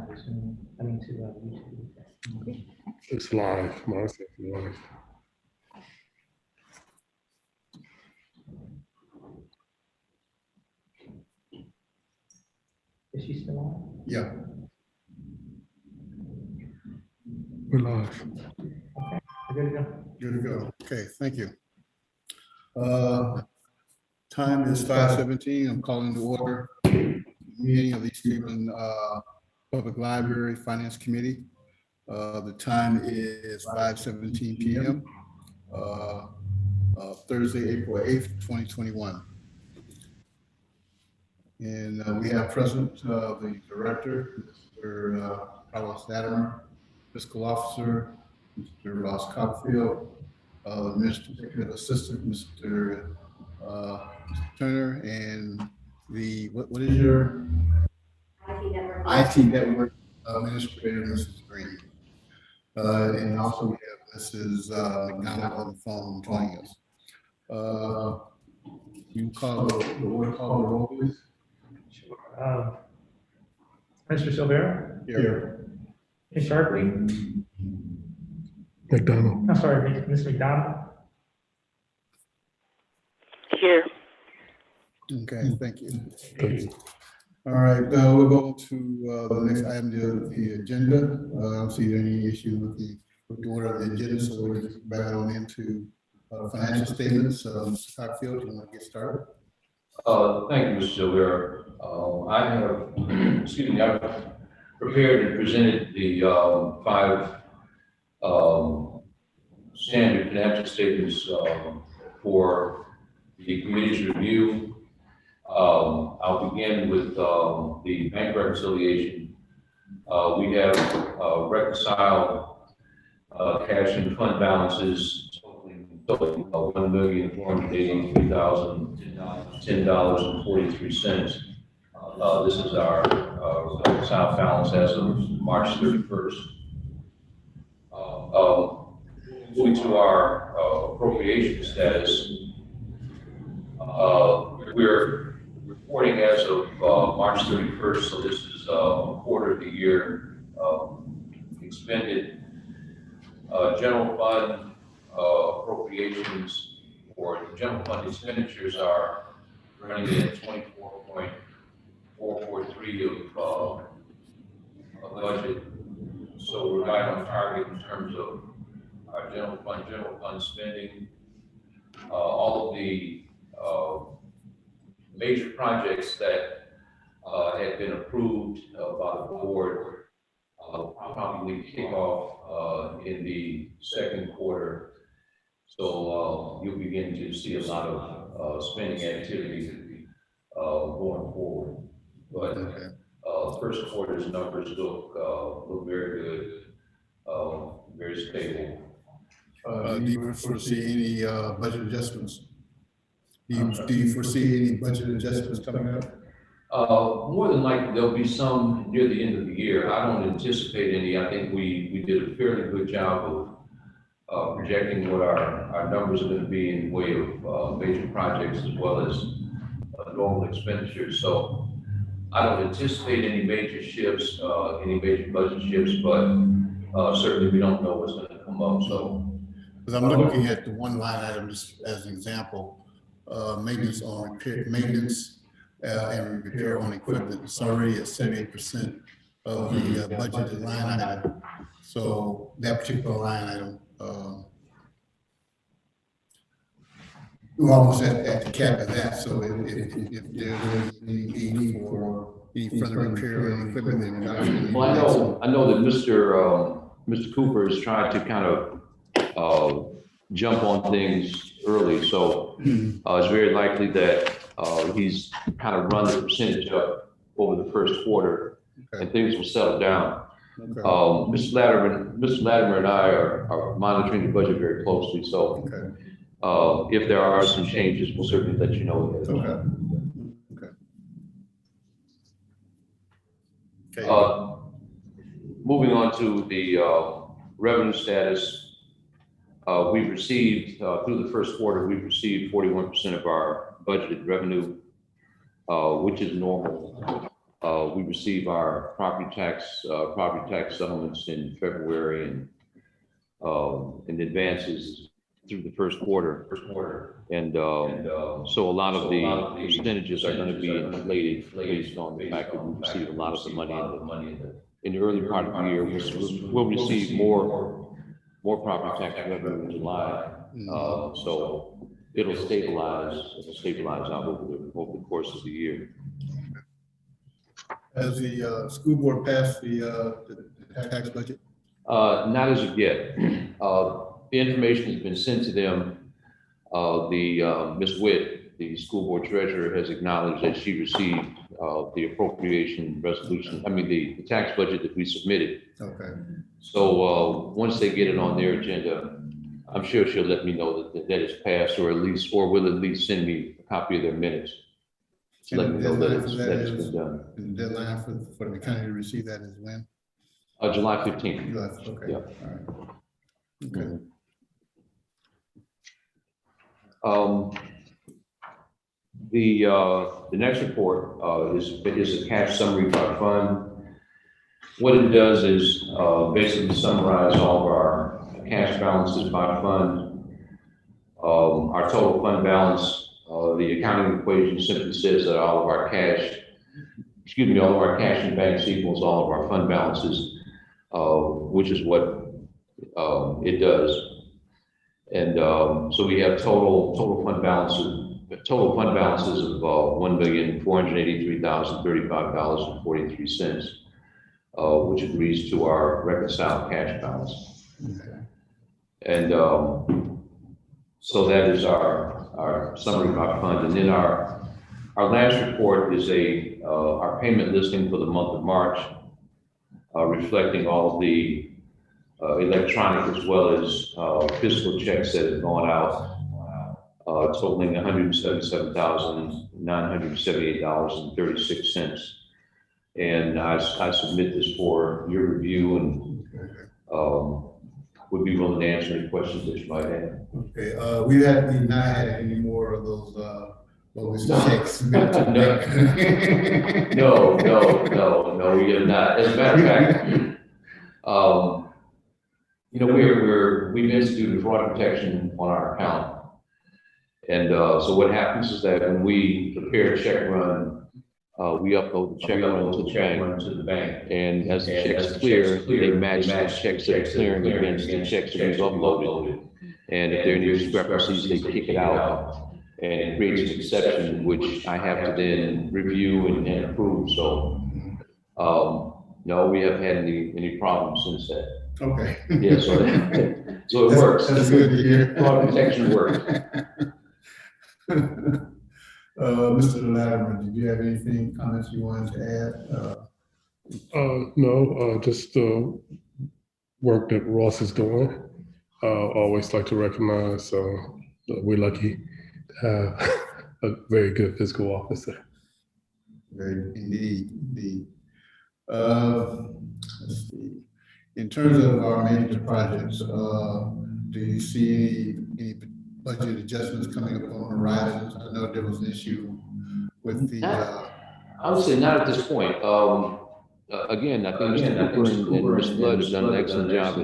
to Zoom, I mean to YouTube. It's live. Mine says live. Is she still on? Yeah. We're live. Okay, we're good to go. Good to go. Okay, thank you. Time is 5:17. I'm calling to order the meeting of the East Cleveland Public Library Finance Committee. The time is 5:17 p.m. Thursday, April 8th, 2021. And we have present the director, Mr. Carlos Latimer, fiscal officer, Mr. Ross Copfield, the administrative assistant, Mr. Turner, and the, what is your? IT network administrator, Mrs. Green. And also we have Mrs. McDonald on the phone joining us. You call the roll, please. Sure. Mr. Silvera? Here. Ms. Sharpley? McDonald. I'm sorry, Ms. McDonald? Here. Okay, thank you. Thank you. All right, we'll go to the next item, the agenda. I don't see any issue with the order of the agenda, so we'll just back on into financial statements. Mr. Cockfield, you want to get started? Thank you, Mr. Silvera. I have, excuse me, I've prepared and presented the five standard financial statements for the committee's review. I'll begin with the bank reconciliation. We have reconciled cash and fund balances totaling $1,483,010.43. This is our reconciled balance as of March 31st. Moving to our appropriation status, we're reporting as of March 31st, so this is a quarter of the year expended. General fund appropriations for the general fund expenditures are running at 24.443 of budget. So we're right on target in terms of our general fund spending. All of the major projects that had been approved by the board probably kick off in the second quarter. So you'll begin to see a lot of spending activity going forward. But first quarter's numbers look very good, very stable. Do you foresee any budget adjustments? Do you foresee any budget adjustments coming up? More than likely, there'll be some near the end of the year. I don't anticipate any. I think we did a fairly good job of projecting what our numbers are going to be in the way of major projects as well as normal expenditures. So I don't anticipate any major shifts, any major budget shifts, but certainly we don't know what's going to come up. So, because I'm looking at the one line item just as an example, maintenance on repair, maintenance and repair on equipment. It's already at 78% of the budgeted line item. So that particular line item, we're almost at the cap of that. So if there's any need for any further repair on equipment, then well, I know that Mr. Cooper is trying to kind of jump on things early. So it's very likely that he's kind of run the percentage up over the first quarter, and things will settle down. Mr. Latimer and I are monitoring the budget very closely. So if there are some changes, we'll certainly let you know. Moving on to the revenue status. We've received, through the first quarter, we've received 41% of our budgeted revenue, which is normal. We receive our property tax settlements in February and advances through the first quarter. And so a lot of the percentages are going to be inflated based on the fact that we receive a lot of the money in the early part of the year. We'll receive more property tax revenue in July. So it'll stabilize out over the course of the year. Has the school board passed the tax budget? Not as of yet. The information has been sent to them. Ms. Witt, the school board treasurer, has acknowledged that she received the appropriation resolution, the tax budget that we submitted. Okay. So once they get it on their agenda, I'm sure she'll let me know that it's passed, or will at least send me a copy of their minutes. To let me know that it's been done. And the deadline for the county to receive that is when? July 15th. Okay. Yeah. All right. Okay. The next report is a cash summary of our fund. What it does is basically summarize all of our cash balances by fund. Our total fund balance, the accounting equation simply says that all of our cash and banks equals all of our fund balances, which is what it does. And so we have total fund balances of $1,483,035.43, which agrees to our reconciled cash balance. Okay. And so that is our summary of our fund. And then our last report is our payment listing for the month of March, reflecting all of the electronic as well as physical checks that have gone out, totaling $177,978.36. And I submit this for your review and would be willing to answer any questions that you might have. Okay. We've not had any more of those bogus checks. No, we have not. As a matter of fact, we've instituted fraud protection on our account. And so what happens is that when we prepare a check run, we upload the check run to the bank. And as the checks clear, they match the checks that are clearing against the checks that we've uploaded. And if there are any discrepancies, they kick it out and create an exception, which I have to then review and approve. So no, we haven't had any problems since then. Okay. Yeah, so it works. That's good to hear. Fraud protection works. Mr. Latimer, did you have anything, comments you wanted to add? No, just the work that Ross is doing. Always like to recognize, we're lucky to have a very good fiscal officer. Very indeed. Let's see. In terms of our major projects, do you see any budget adjustments coming up on the horizon? I know there was an issue with the. I would say not at this point. Again, I think Mr. Cooper and Ms. Flood have done an excellent job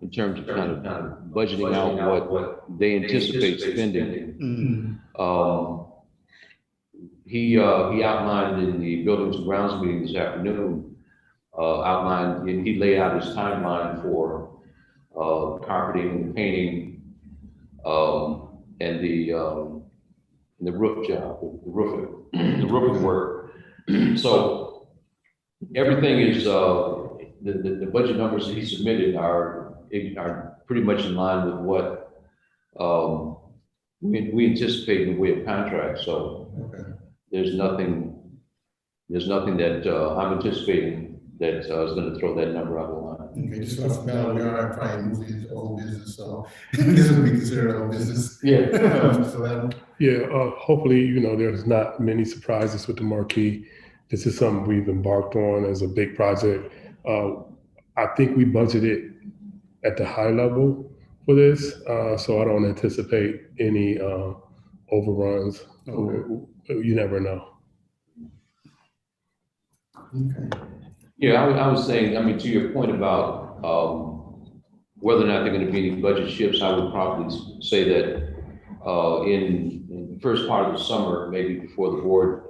in terms of kind of budgeting out what they anticipate spending. He outlined in the Buildings and Grounds meeting this afternoon, and he laid out his timeline for carpeting and painting, and the roof job, the roofing work. So everything is the budget numbers that he submitted are pretty much in line with what we anticipate in the way of contracts. So there's nothing that I'm anticipating that is going to throw that number out of line. Okay, just off the bat, we are probably moving into old business, so this would be considered old business. Yeah. Yeah, hopefully, there's not many surprises with the marquee. This is something we've embarked on as a big project. I think we budgeted at the high level for this, so I don't anticipate any overruns. Okay. You never know. Okay. Yeah, I was saying, I mean, to your point about whether or not there are going to be any budget shifts, I would probably say that in the first part of the summer, maybe before the board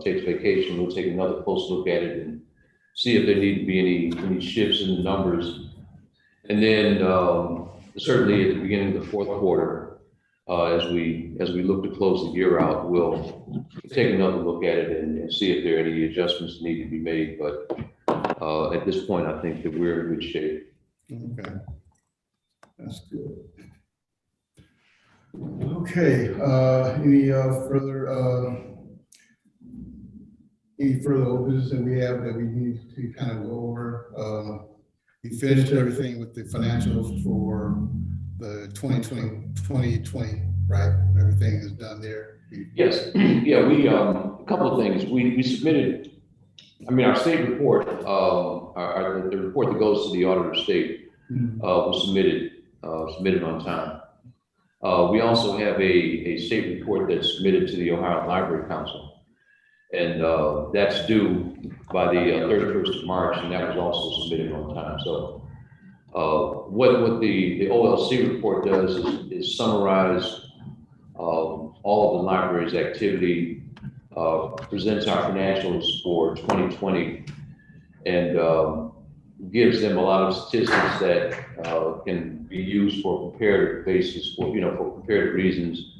takes vacation, we'll take another close look at it and see if there need to be any shifts in the numbers. And then certainly at the beginning of the fourth quarter, as we look to close the year out, we'll take another look at it and see if there are any adjustments that need to be made. But at this point, I think that we're in good shape. Okay. That's good. Okay, any further old business that we have that we need to kind of go over? We finished everything with the financials for the 2020, right? Everything is done there. Yes, yeah, we, a couple of things. We submitted, I mean, our state report, the report that goes to the auditor of state was submitted on time. We also have a state report that's submitted to the Ohio Library Council. And that's due by the 31st of March, and that was also submitted on time. So what the OLC report does is summarize all of the library's activity, presents our financials for 2020, and gives them a lot of statistics that can be used for comparative basis, for comparative reasons.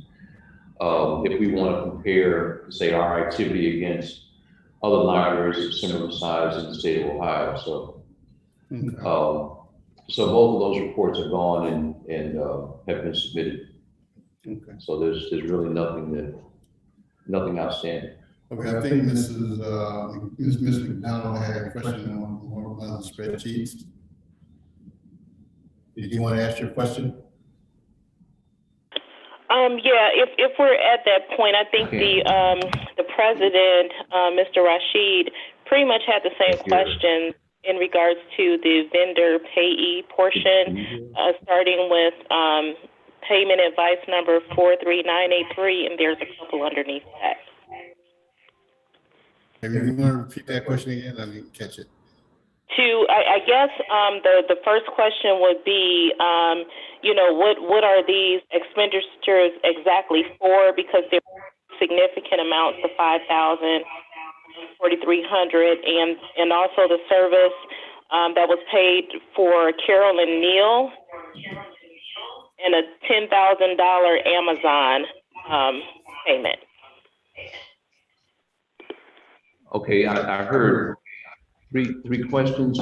If we want to compare, say, our activity against other libraries of similar size in the state of Ohio. So, so both of those reports are gone and have been submitted. Okay. So there's really nothing outstanding. Okay, I think Ms. McDonald had a question on one of the spreadsheets. Did you want to ask your question? Yeah, if we're at that point, I think the president, Mr. Rashid, pretty much had the same question in regards to the vendor payee portion, starting with payment advice number 43983, and there's a couple underneath that. If you want to repeat that question again, I didn't catch it. I guess the first question would be, what are these expenditures exactly for? Because there are significant amounts of $5,000, $4,300, and also the service that was paid for Carolyn Neal and a $10,000 Amazon payment. Okay, I heard three questions.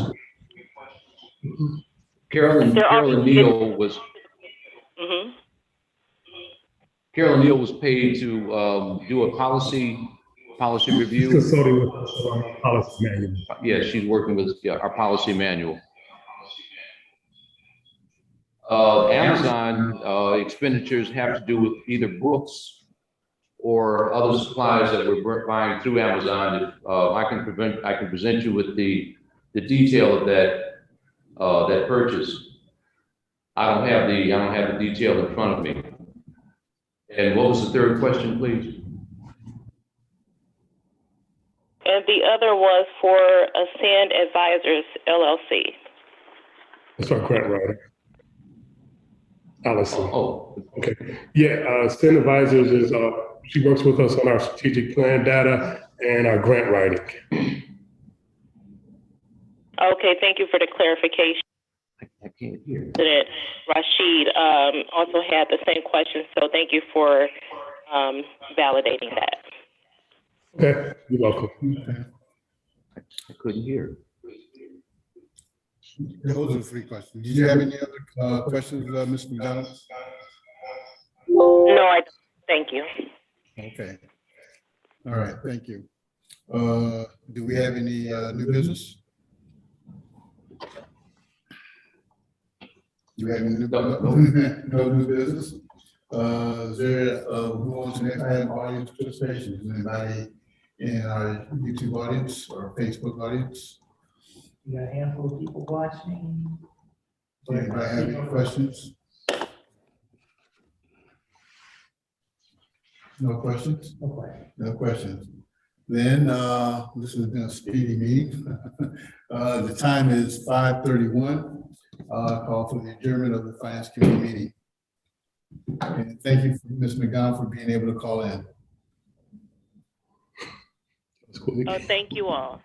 Carolyn Neal was Carolyn Neal was paid to do a policy review. She's consulting with us on our policy manual. Yeah, she's working with our policy manual. Amazon expenditures have to do with either books or other supplies that we're buying through Amazon. I can present you with the detail of that purchase. I don't have the detail in front of me. And what was the third question, please? And the other was for Ascend Advisors, LLC. That's our grant writer, Allison. Oh, okay. Yeah, Ascend Advisors is, she works with us on our strategic plan data and our grant writing. Okay, thank you for the clarification. I can't hear. President Rashid also had the same question, so thank you for validating that. Okay, you're welcome. I couldn't hear. Those are the three questions. Did you have any other questions, Ms. McDonald? No, I thank you. Okay. All right, thank you. Do we have any new business? Do we have any new business? No new business. Is there who wants to next item audience participation? Is anybody in our YouTube audience or Facebook audience? We got a handful of people watching. Does anybody have any questions? No questions? Okay. No questions. Then, this has been a speedy meeting. The time is 5:31. Call for the adjournment of the Finance Committee meeting. And thank you, Ms. McGowan, for being able to call in. That's cool. Oh, thank you all.